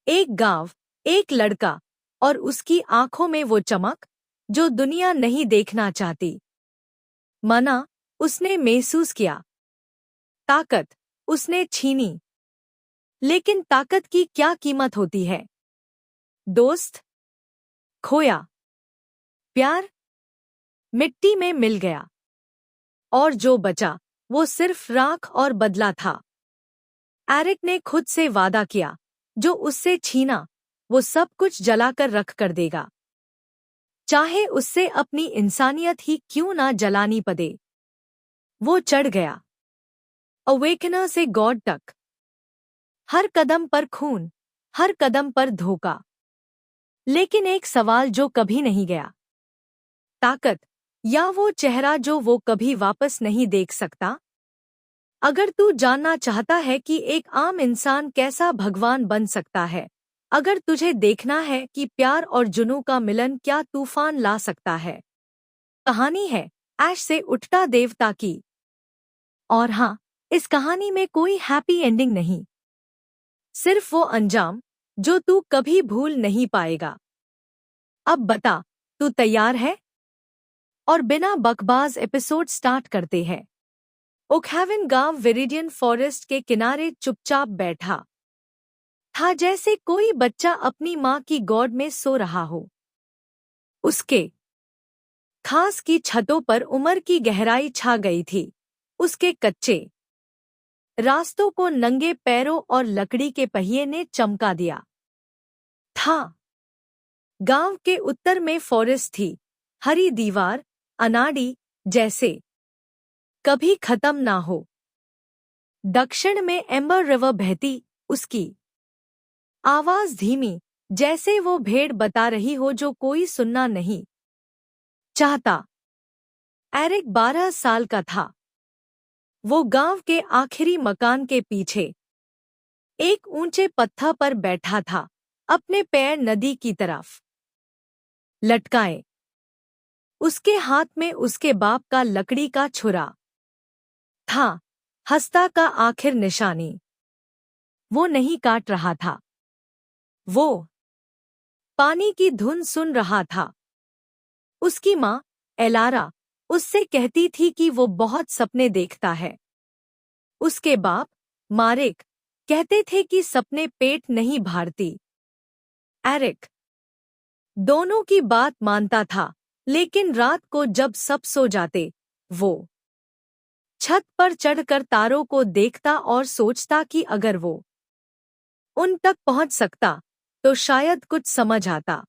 एक गांव, एक लड़का और उसकी आंखों में वो चमक जो दुनिया नहीं देखना चाहती। मना, उसने महसूस किया। ताकत, उसने छीनी। लेकिन ताकत की क्या कीमत होती है? दोस्त खोया, प्यार मिट्टी में मिल गया, और जो बचा वो सिर्फ राख और बदला था। एरिक ने खुद से वादा किया, जो उससे छीना वो सब कुछ जलाकर रख कर देगा, चाहे उससे अपनी इंसानियत ही क्यों ना जलानी पड़े। वो चढ़ गया, अवेकनर से गॉड तक। हर कदम पर खून, हर कदम पर धोखा। लेकिन एक सवाल जो कभी नहीं गया, ताकत या वो चेहरा जो वो कभी वापस नहीं देख सकता। अगर तू जानना चाहता है कि एक आम इंसान कैसा भगवान बन सकता है, अगर तुझे देखना है कि प्यार और जुनू का मिलन क्या तूफान ला सकता है, कहानी है ऐश से उठता देवता की। और हाँ, इस कहानी में कोई हैप्पी एंडिंग नहीं, सिर्फ वो अंजाम जो तू कभी भूल नहीं पाएगा। अब बता, तू तैयार है? और बिना बकवास एपिसोड स्टार्ट करते हैं। ओकहैवन गांव विरिडियन फॉरेस्ट के किनारे चुपचाप बैठा था, जैसे कोई बच्चा अपनी माँ की गोद में सो रहा हो। उसके खास की छतों पर उम्र की गहराई छा गई थी। उसके कच्चे रास्तों को नंगे पैरों और लकड़ी के पहिए ने चमका दिया था। गांव के उत्तर में फॉरेस्ट थी, हरी दीवार, अनाड़ी जैसे कभी खत्म ना हो। दक्षिण में एम्बर रिवर बहती, उसकी आवाज धीमी, जैसे वो भेड़ बता रही हो जो कोई सुनना नहीं चाहता। एरिक 12 साल का था। वो गांव के आखिरी मकान के पीछे एक ऊंचे पत्थर पर बैठा था, अपने पैर नदी की तरफ लटकाए। उसके हाथ में उसके बाप का लकड़ी का छुरा था, हस्ता का आखिर निशानी। वो नहीं काट रहा था, वो पानी की धुन सुन रहा था। उसकी माँ एलारा उससे कहती थी कि वो बहुत सपने देखता है। उसके बाप मारेक कहते थे कि सपने पेट नहीं भरती। एरिक दोनों की बात मानता था, लेकिन रात को जब सब सो जाते, वो छत पर चढ़कर तारों को देखता और सोचता कि अगर वो उन तक पहुंच सकता तो शायद कुछ समझ आता।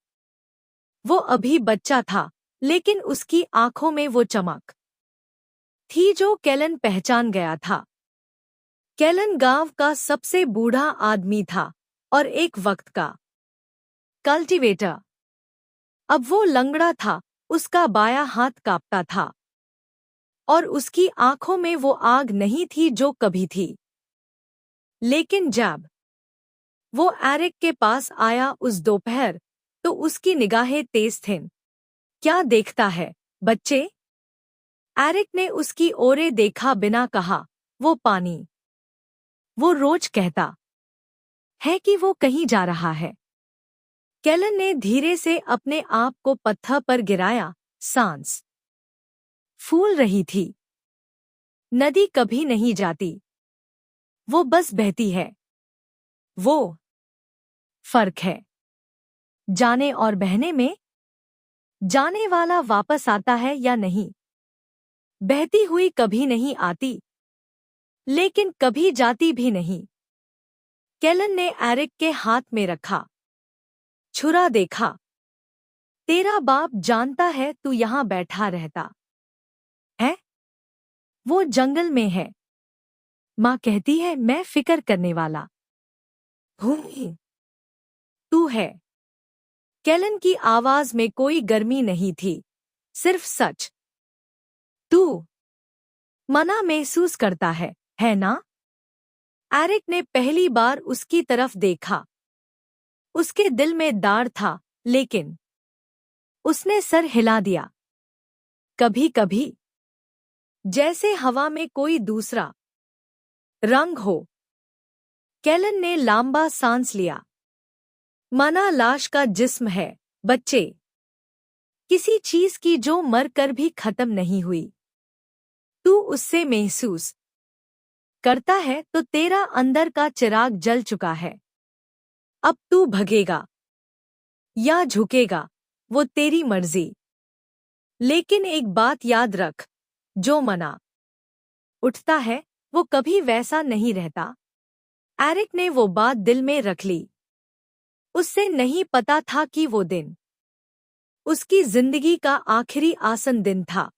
वो अभी बच्चा था, लेकिन उसकी आंखों में वो चमक थी जो कैलन पहचान गया था। कैलन गांव का सबसे बूढ़ा आदमी था और एक वक्त का कल्टीवेटर। अब वो लंगड़ा था, उसका बायां हाथ कांपता था और उसकी आंखों में वो आग नहीं थी जो कभी थी। लेकिन जब वो एरिक के पास आया उस दोपहर, तो उसकी निगाहें तेज थीं। क्या देखता है, बच्चे? एरिक ने उसकी ओरे देखा बिना कहा, वो पानी। वो रोज कहता है कि वो कहीं जा रहा है। कैलन ने धीरे से अपने आप को पत्थर पर गिराया, सांस फूल रही थी। नदी कभी नहीं जाती, वो बस बहती है। वो फर्क है जाने और बहने में। जाने वाला वापस आता है या नहीं? बहती हुई कभी नहीं आती, लेकिन कभी जाती भी नहीं। कैलन ने एरिक के हाथ में रखा छुरा देखा। तेरा बाप जानता है तू यहां बैठा रहता है? वो जंगल में है। माँ कहती है मैं फिक्र करने वाला हूँ। तू है। कैलन की आवाज में कोई गर्मी नहीं थी, सिर्फ सच। तू मना महसूस करता है ना? एरिक ने पहली बार उसकी तरफ देखा। उसके दिल में दाढ़ था, लेकिन उसने सर हिला दिया। कभी कभी जैसे हवा में कोई दूसरा रंग हो। कैलन ने लंबा सांस लिया। मना लाश का जिस्म है, बच्चे। किसी चीज की जो मर कर भी खत्म नहीं हुई। तू उससे महसूस करता है तो तेरा अंदर का चिराग जल चुका है। अब तू भगेगा या झुकेगा, वो तेरी मर्जी। लेकिन एक बात याद रख, जो मना उठता है वो कभी वैसा नहीं रहता। एरिक ने वो बात दिल में रख ली। उससे नहीं पता था कि वो दिन उसकी जिंदगी का आखिरी आसन दिन था।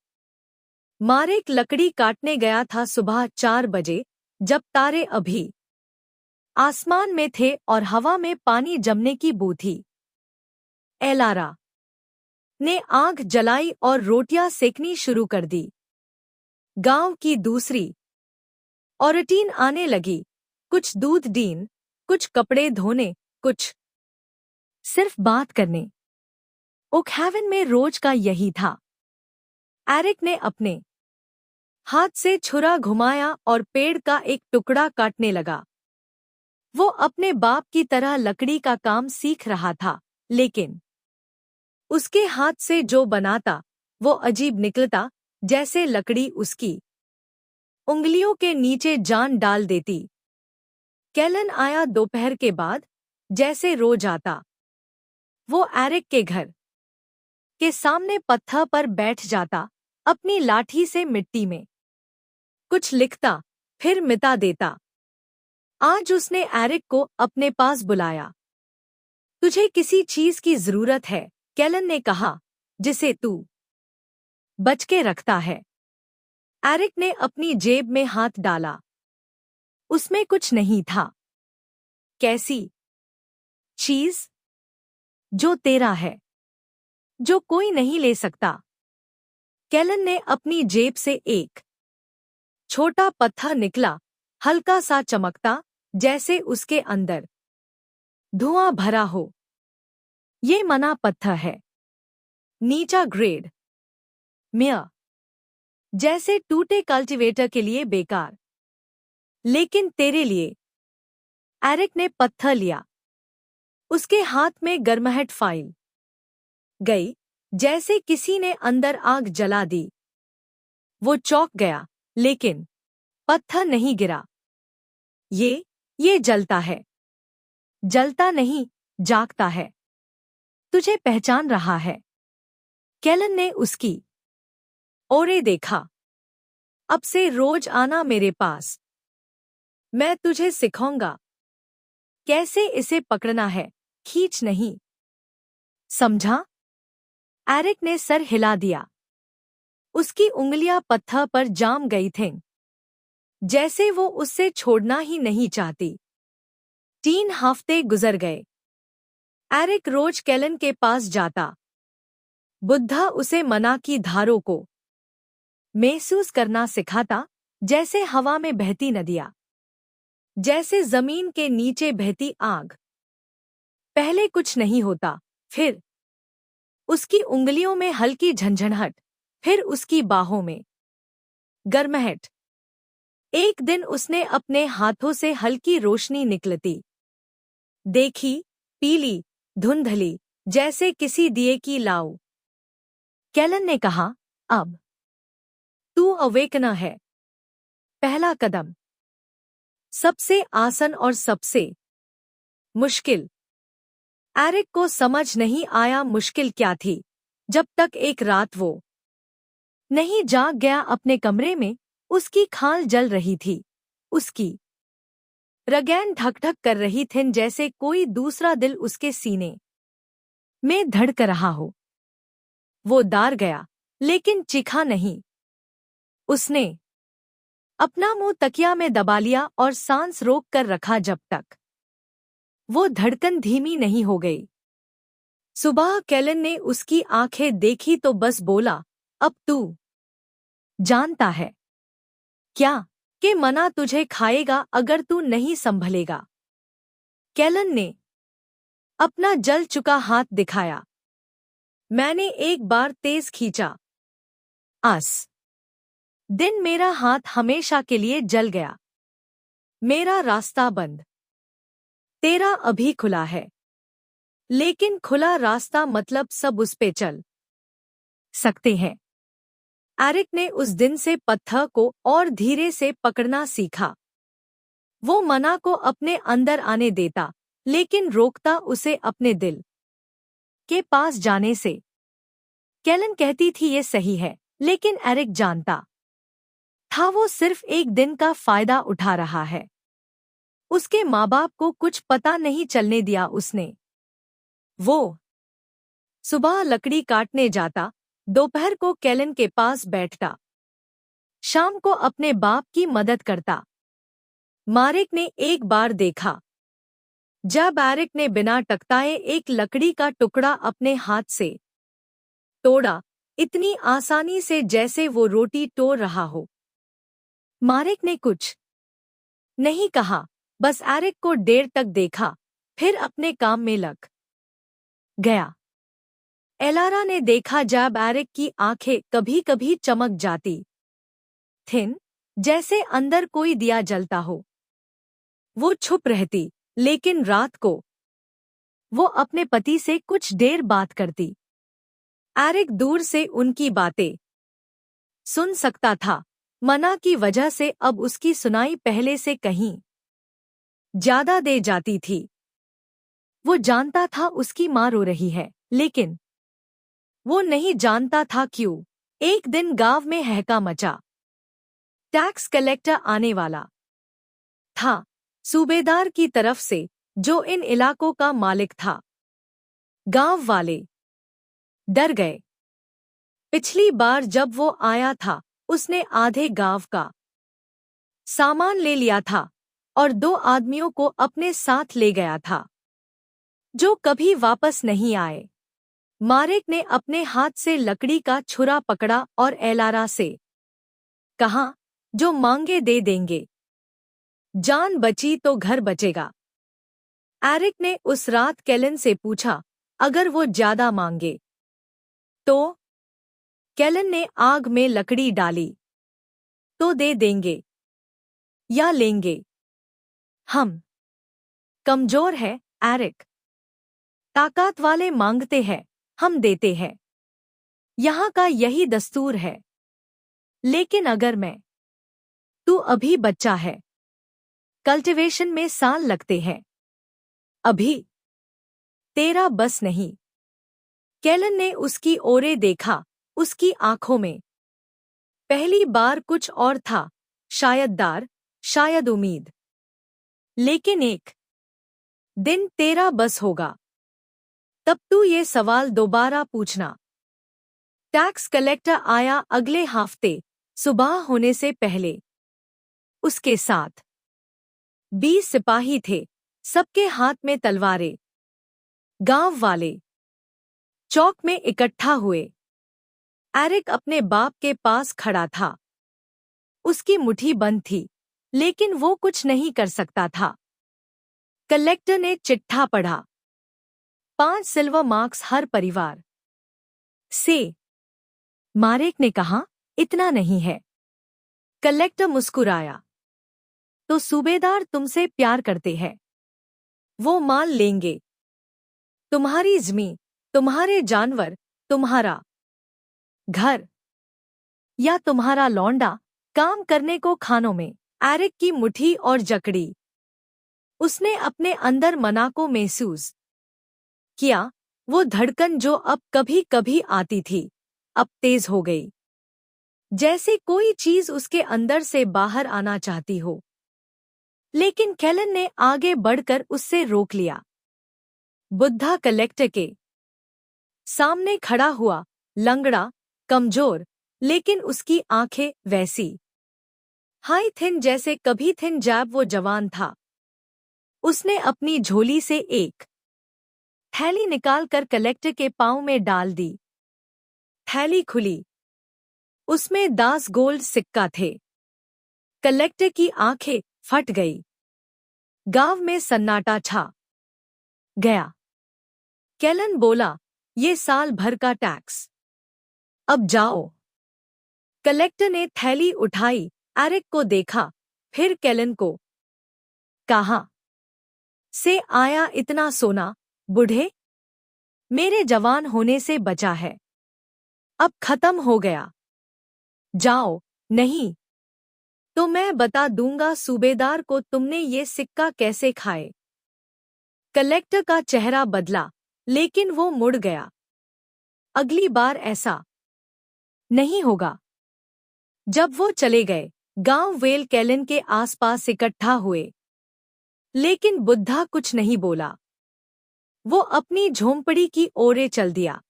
मारेक लकड़ी काटने गया था सुबह 4 बजे, जब तारे अभी आसमान में थे और हवा में पानी जमने की बू थी। एलारा ने आग जलाई और रोटियां सेकनी शुरू कर दी। गांव की दूसरी औरतें आने लगी, कुछ दूध दीन, कुछ कपड़े धोने, कुछ सिर्फ बात करने। ओकहैवन में रोज का यही था। एरिक ने अपने हाथ से छुरा घुमाया और पेड़ का एक टुकड़ा काटने लगा। वो अपने बाप की तरह लकड़ी का काम सीख रहा था, लेकिन उसके हाथ से जो बनाता वो अजीब निकलता, जैसे लकड़ी उसकी उंगलियों के नीचे जान डाल देती। कैलन आया दोपहर के बाद, जैसे रोज आता। वो एरिक के घर के सामने पत्थर पर बैठ जाता, अपनी लाठी से मिट्टी में कुछ लिखता, फिर मिटा देता। आज उसने एरिक को अपने पास बुलाया। तुझे किसी चीज की जरूरत है, कैलन ने कहा, जिसे तू बच के रखता है। एरिक ने अपनी जेब में हाथ डाला। उसमें कुछ नहीं था। कैसी चीज? जो तेरा है, जो कोई नहीं ले सकता। कैलन ने अपनी जेब से एक छोटा पत्थर निकला, हल्का सा चमकता, जैसे उसके अंदर धुआं भरा हो। ये मना पत्थर है, नीचा ग्रेड मिया, जैसे टूटे कल्टीवेटर के लिए बेकार, लेकिन तेरे लिए। एरिक ने पत्थर लिया। उसके हाथ में गर्माहट फैल गई, जैसे किसी ने अंदर आग जला दी। वो चौंक गया, लेकिन पत्थर नहीं गिरा। ये जलता है। जलता नहीं, जागता है। तुझे पहचान रहा है। कैलन ने उसकी ओरे देखा। अब से रोज आना मेरे पास। मैं तुझे सिखाऊंगा कैसे इसे पकड़ना है, खींच नहीं। समझा? एरिक ने सर हिला दिया। उसकी उंगलियां पत्थर पर जाम गई थीं, जैसे वो उससे छोड़ना ही नहीं चाहती। 3 हफ्ते गुजर गए। एरिक रोज कैलन के पास जाता। बुद्धा उसे मना की धारों को महसूस करना सिखाता, जैसे हवा में बहती नदियां, जैसे जमीन के नीचे बहती आग। पहले कुछ नहीं होता, फिर उसकी उंगलियों में हल्की झंझनाहट, फिर उसकी बाहों में गर्माहट। एक दिन उसने अपने हाथों से हल्की रोशनी निकलती देखी, पीली, धुंधली, जैसे किसी दिए की लाऊ। कैलन ने कहा, अब तू अवेकना है। पहला कदम सबसे आसान और सबसे मुश्किल। एरिक को समझ नहीं आया मुश्किल क्या थी, जब तक एक रात वो नहीं जाग गया। अपने कमरे में उसकी खाल जल रही थी। उसकी रगैन धक धक कर रही थी, जैसे कोई दूसरा दिल उसके सीने में धड़क रहा हो। वो डर गया, लेकिन चीखा नहीं। उसने अपना मुंह तकिया में दबा लिया और सांस रोक कर रखा, जब तक वो धड़कन धीमी नहीं हो गई। सुबह कैलन ने उसकी आंखें देखी तो बस बोला, अब तू जानता है क्या कि मना तुझे खाएगा अगर तू नहीं संभलेगा। कैलन ने अपना जल चुका हाथ दिखाया। मैंने एक बार तेज खींचा। दिन मेरा हाथ हमेशा के लिए जल गया। मेरा रास्ता बंद। तेरा अभी खुला है। लेकिन खुला रास्ता मतलब सब उस पे चल सकते हैं। एरिक ने उस दिन से पत्थर को और धीरे से पकड़ना सीखा। वो मना को अपने अंदर आने देता, लेकिन रोकता उसे अपने दिल के पास जाने से। केलन कहती थी ये सही है, लेकिन एरिक जानता था वो सिर्फ एक दिन का फायदा उठा रहा है। उसके माँ बाप को कुछ पता नहीं चलने दिया उसने। वो सुबह लकड़ी काटने जाता, दोपहर को केलन के पास बैठता, शाम को अपने बाप की मदद करता। मारेक ने एक बार देखा जब एरिक ने बिना टकताए एक लकड़ी का टुकड़ा अपने हाथ से तोड़ा, इतनी आसानी से जैसे वो रोटी तोड़ रहा हो। मारेक ने कुछ नहीं कहा, बस एरिक को देर तक देखा, फिर अपने काम में लग गया। एलारा ने देखा जब एरिक की आंखें कभी कभी चमक जाती थिन, जैसे अंदर कोई दिया जलता हो। वो छुप रहती, लेकिन रात को वो अपने पति से कुछ देर बात करती। एरिक दूर से उनकी बातें सुन सकता था। मना की वजह से अब उसकी सुनाई पहले से कहीं ज्यादा दे जाती थी। वो जानता था उसकी माँ रो रही है, लेकिन वो नहीं जानता था क्यों। एक दिन गांव में हहका मचा। टैक्स कलेक्टर आने वाला था, सूबेदार की तरफ से, जो इन इलाकों का मालिक था। गांव वाले डर गए। पिछली बार जब वो आया था, उसने आधे गांव का सामान ले लिया था और 2 आदमियों को अपने साथ ले गया था, जो कभी वापस नहीं आए। मारेक ने अपने हाथ से लकड़ी का छुरा पकड़ा और एलारा से कहा, जो मांगे दे देंगे। जान बची तो घर बचेगा। एरिक ने उस रात केलन से पूछा, अगर वो ज्यादा मांगे तो? केलन ने आग में लकड़ी डाली। तो दे देंगे या लेंगे? हम कमजोर है एरिक। ताकत वाले मांगते हैं, हम देते हैं। यहाँ का यही दस्तूर है। लेकिन अगर मैं, तू अभी बच्चा है, कल्टीवेशन में साल लगते हैं, अभी तेरा बस नहीं। केलन ने उसकी ओरे देखा, उसकी आंखों में पहली बार कुछ और था, शायद डर, शायद उम्मीद। लेकिन एक दिन तेरा बस होगा, तब तू ये सवाल दोबारा पूछना। टैक्स कलेक्टर आया अगले हफ्ते, सुबह होने से पहले। उसके साथ 20 सिपाही थे, सबके हाथ में तलवारें। गांव वाले चौक में इकट्ठा हुए। एरिक अपने बाप के पास खड़ा था। उसकी मुट्ठी बंद थी, लेकिन वो कुछ नहीं कर सकता था। कलेक्टर ने चिट्ठा पढ़ा। 5 सिल्वर मार्क्स हर परिवार से। मारेक ने कहा, इतना नहीं है। कलेक्टर मुस्कुराया। तो सूबेदार तुमसे प्यार करते हैं। वो माल लेंगे। तुम्हारी जमीन, तुम्हारे जानवर, तुम्हारा घर या तुम्हारा लौंडा काम करने को खानों में। एरिक की मुट्ठी और जकड़ी। उसने अपने अंदर मना को महसूस किया। वो धड़कन जो अब कभी कभी आती थी, अब तेज हो गई, जैसे कोई चीज उसके अंदर से बाहर आना चाहती हो। लेकिन केलन ने आगे बढ़कर उससे रोक लिया। बुद्धा कलेक्टर के सामने खड़ा हुआ, लंगड़ा, कमजोर, लेकिन उसकी आंखें वैसी हाई थिन जैसे कभी थिन जब वो जवान था। उसने अपनी झोली से एक थैली निकालकर कलेक्टर के पांव में डाल दी। थैली खुली। उसमें 10 गोल्ड सिक्का थे। कलेक्टर की आंखें फट गई। गांव में सन्नाटा छा गया। केलन बोला, ये साल भर का टैक्स। अब जाओ। कलेक्टर ने थैली उठाई, एरिक को देखा, फिर केलन को। कहा से आया इतना सोना, बूढ़े? मेरे जवान होने से बचा है, अब खत्म हो गया। जाओ, नहीं तो मैं बता दूंगा सूबेदार को तुमने ये सिक्का कैसे खाए। कलेक्टर का चेहरा बदला, लेकिन वो मुड़ गया। अगली बार ऐसा नहीं होगा। जब वो चले गए, गांव वेल कैलन के आसपास इकट्ठा हुए, लेकिन बुद्धा कुछ नहीं बोला। वो अपनी झोंपड़ी की ओर चल दिया,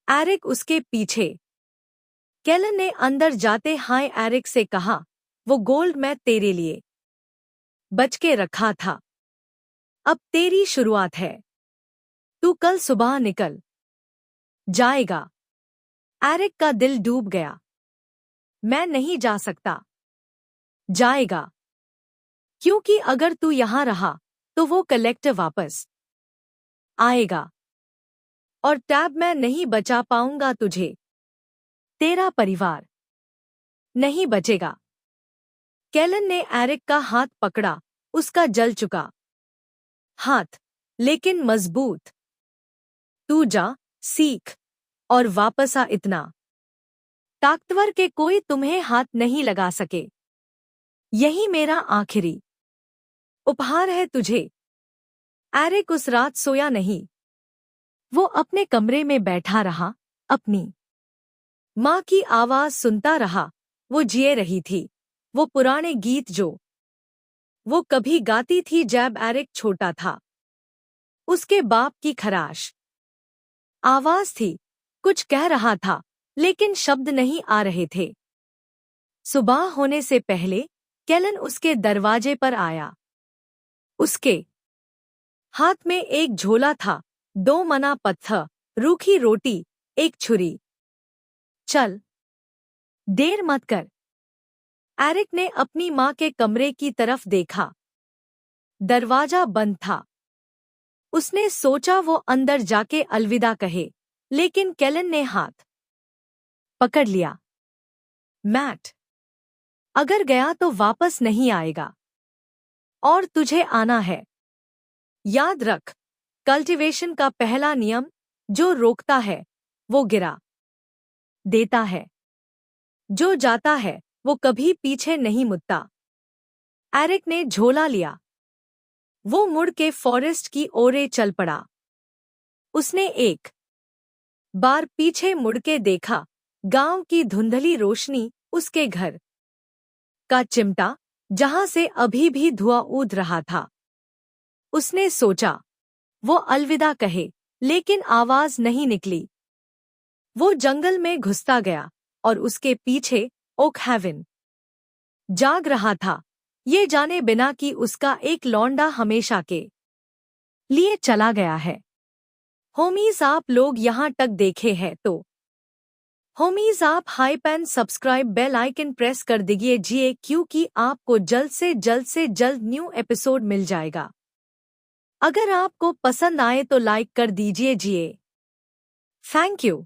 एरिक उसके पीछे। कैलन ने अंदर जाते हाय एरिक से कहा, वो गोल्ड मैं तेरे लिए बच के रखा था, अब तेरी शुरुआत है। तू कल सुबह निकल जाएगा। एरिक का दिल डूब गया। मैं नहीं जा सकता। जाएगा, क्योंकि अगर तू यहां रहा तो वो कलेक्टर वापस आएगा और टैब मैं नहीं बचा पाऊंगा तुझे। तेरा परिवार नहीं बचेगा। कैलन ने एरिक का हाथ पकड़ा, उसका जल चुका हाथ, लेकिन मजबूत। तू जा, सीख और वापस आ। इतना ताकतवर के कोई तुम्हें हाथ नहीं लगा सके। यही मेरा आखिरी उपहार है तुझे। एरिक उस रात सोया नहीं। वो अपने कमरे में बैठा रहा, अपनी माँ की आवाज सुनता रहा। वो जिए रही थी, वो पुराने गीत जो वो कभी गाती थी जब एरिक छोटा था। उसके बाप की खराश आवाज थी, कुछ कह रहा था, लेकिन शब्द नहीं आ रहे थे। सुबह होने से पहले कैलन उसके दरवाजे पर आया। उसके हाथ में एक झोला था, 2 मना पत्थर, रूखी रोटी, एक छुरी। चल, देर मत कर। एरिक ने अपनी माँ के कमरे की तरफ देखा। दरवाजा बंद था। उसने सोचा वो अंदर जाके अलविदा कहे, लेकिन कैलन ने हाथ पकड़ लिया। मैट, अगर गया तो वापस नहीं आएगा, और तुझे आना है। याद रख, कल्टीवेशन का पहला नियम, जो रोकता है वो गिरा देता है, जो जाता है वो कभी पीछे नहीं मुड़ता। एरिक ने झोला लिया। वो मुड़ के फॉरेस्ट की ओर चल पड़ा। उसने एक बार पीछे मुड़ के देखा। गांव की धुंधली रोशनी, उसके घर का चिमटा, जहां से अभी भी धुआं उड़ रहा था। उसने सोचा वो अलविदा कहे, लेकिन आवाज नहीं निकली। वो जंगल में घुसता गया, और उसके पीछे ओक हेवन जाग रहा था, ये जाने बिना कि उसका एक लौंडा हमेशा के लिए चला गया है। होमीज, आप लोग यहाँ तक देखे हैं तो होमीज आप hype and subscribe bell icon press कर दीजिए, क्योंकि आपको जल्द से जल्द न्यू एपिसोड मिल जाएगा। अगर आपको पसंद आए तो लाइक कर दीजिए। Thank you.